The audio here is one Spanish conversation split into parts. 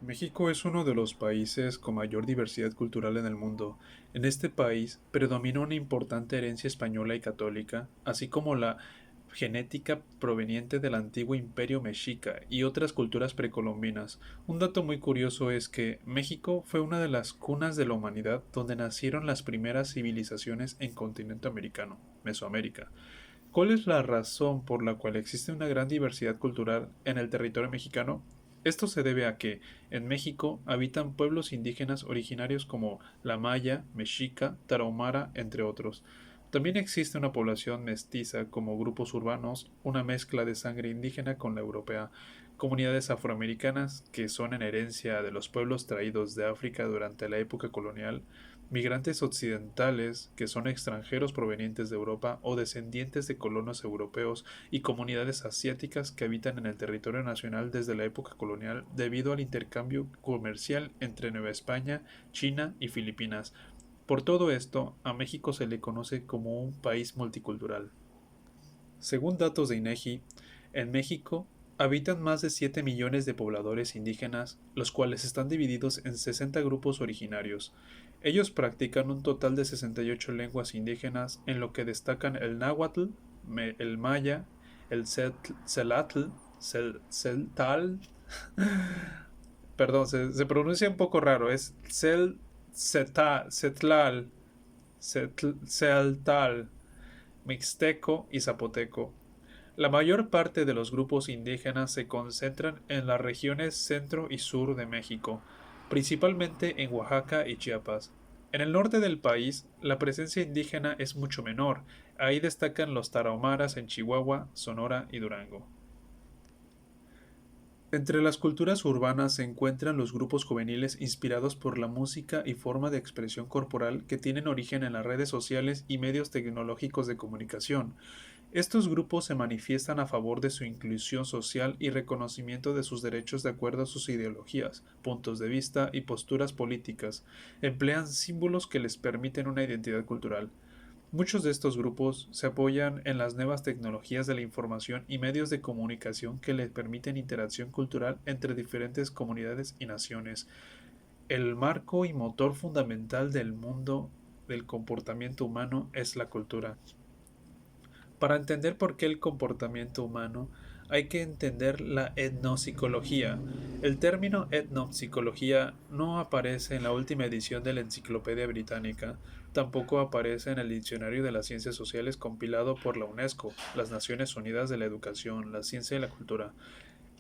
México es uno de los países con mayor diversidad cultural en el mundo. En este país predomina una importante herencia española y católica, así como la genética proveniente del antiguo imperio mexica y otras culturas precolombinas. Un dato muy curioso es que México fue una de las cunas de la humanidad donde nacieron las primeras civilizaciones en continente americano, Mesoamérica. ¿Cuál es la razón por la cual existe una gran diversidad cultural en el territorio mexicano? Esto se debe a que en México habitan pueblos indígenas originarios como la maya, mexica, tarahumara, entre otros. También existe una población mestiza como grupos urbanos, una mezcla de sangre indígena con la europea, comunidades afroamericanas que son en herencia de los pueblos traídos de África durante la época colonial, migrantes occidentales que son extranjeros provenientes de Europa o descendientes de colonos europeos y comunidades asiáticas que habitan en el territorio nacional desde la época colonial debido al intercambio comercial entre Nueva España, China y Filipinas. Por todo esto, a México se le conoce como un país multicultural. Según datos de INEGI, en México habitan más de 7 millones de pobladores indígenas, los cuales están divididos en 60 grupos originarios. Ellos practican un total de 68 lenguas indígenas, en lo que destacan el náhuatl, el maya, el celatl, celtal, perdón, se pronuncia un poco raro, es cetlal, celtal, mixteco y zapoteco. La mayor parte de los grupos indígenas se concentran en las regiones centro y sur de México, principalmente en Oaxaca y Chiapas. En el norte del país, la presencia indígena es mucho menor. Ahí destacan los tarahumaras en Chihuahua, Sonora y Durango. Entre las culturas urbanas se encuentran los grupos juveniles inspirados por la música y forma de expresión corporal que tienen origen en las redes sociales y medios tecnológicos de comunicación. Estos grupos se manifiestan a favor de su inclusión social y reconocimiento de sus derechos de acuerdo a sus ideologías, puntos de vista y posturas políticas. Emplean símbolos que les permiten una identidad cultural. Muchos de estos grupos se apoyan en las nuevas tecnologías de la información y medios de comunicación que les permiten interacción cultural entre diferentes comunidades y naciones. El marco y motor fundamental del mundo del comportamiento humano es la cultura. Para entender por qué el comportamiento humano, hay que entender la etnopsicología. El término etnopsicología no aparece en la última edición de la Enciclopedia Británica, tampoco aparece en el Diccionario de las Ciencias Sociales compilado por la UNESCO, las Naciones Unidas de la Educación, la Ciencia y la Cultura.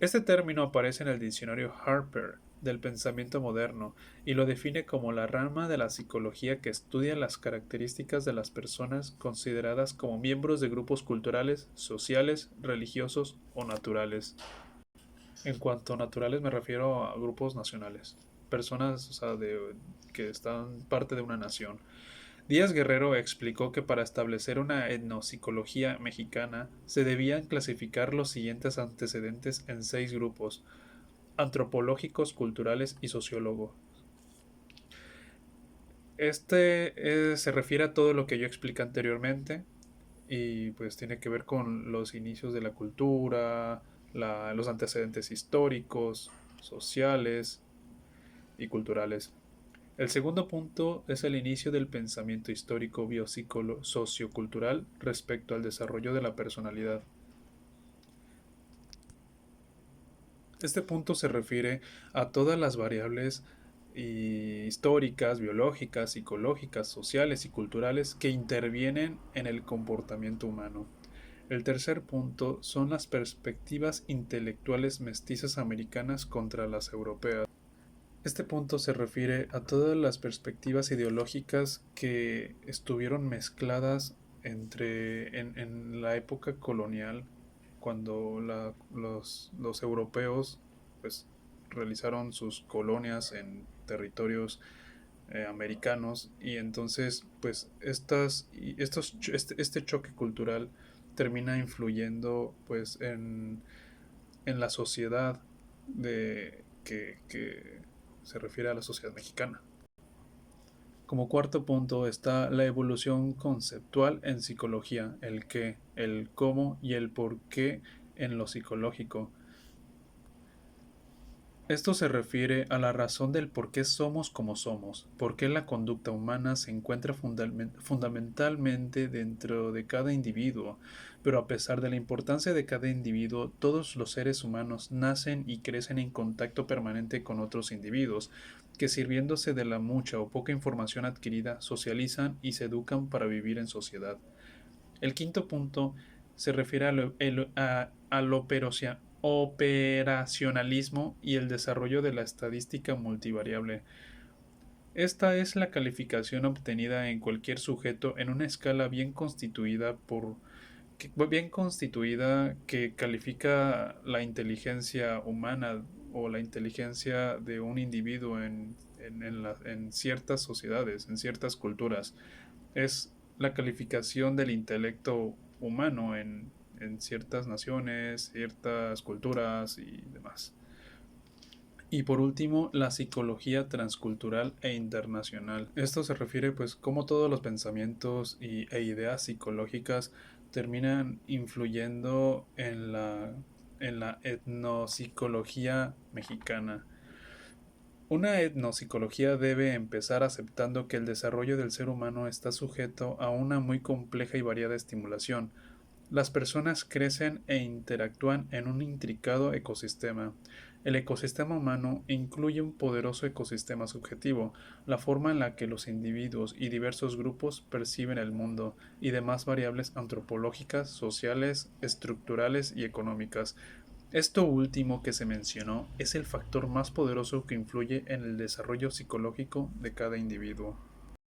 Este término aparece en el diccionario Harper del pensamiento moderno y lo define como la rama de la psicología que estudia las características de las personas consideradas como miembros de grupos culturales, sociales, religiosos o naturales. En cuanto a naturales me refiero a grupos nacionales, personas, o sea, que están parte de una nación. Díaz Guerrero explicó que para establecer una etnopsicología mexicana se debían clasificar los siguientes antecedentes en 6 grupos: antropológicos, culturales y sociólogos. Se refiere a todo lo que yo expliqué anteriormente y pues tiene que ver con los inicios de la cultura, los antecedentes históricos, sociales y culturales. El segundo punto es el inicio del pensamiento histórico sociocultural respecto al desarrollo de la personalidad. Este punto se refiere a todas las variables históricas, biológicas, psicológicas, sociales y culturales que intervienen en el comportamiento humano. El tercer punto son las perspectivas intelectuales mestizas americanas contra las europeas. Este punto se refiere a todas las perspectivas ideológicas que estuvieron mezcladas en la época colonial, cuando los europeos pues, realizaron sus colonias en territorios americanos y entonces pues este choque cultural termina influyendo pues en la sociedad que se refiere a la sociedad mexicana. Como cuarto punto está la evolución conceptual en psicología, el qué, el cómo y el por qué en lo psicológico. Esto se refiere a la razón del por qué somos como somos, por qué la conducta humana se encuentra fundamentalmente dentro de cada individuo, pero a pesar de la importancia de cada individuo, todos los seres humanos nacen y crecen en contacto permanente con otros individuos, que sirviéndose de la mucha o poca información adquirida, socializan y se educan para vivir en sociedad. El quinto punto se refiere al operacionalismo y el desarrollo de la estadística multivariable. Esta es la calificación obtenida en cualquier sujeto en una escala bien constituida que califica la inteligencia humana o la inteligencia de un individuo en ciertas sociedades, en ciertas culturas. Es la calificación del intelecto humano en ciertas naciones, ciertas culturas y demás. Y por último, la psicología transcultural e internacional. Esto se refiere pues cómo todos los pensamientos e ideas psicológicas terminan influyendo en la etnopsicología mexicana. Una etnopsicología debe empezar aceptando que el desarrollo del ser humano está sujeto a una muy compleja y variada estimulación. Las personas crecen e interactúan en un intricado ecosistema. El ecosistema humano incluye un poderoso ecosistema subjetivo, la forma en la que los individuos y diversos grupos perciben el mundo, y demás variables antropológicas, sociales, estructurales y económicas. Esto último que se mencionó es el factor más poderoso que influye en el desarrollo psicológico de cada individuo.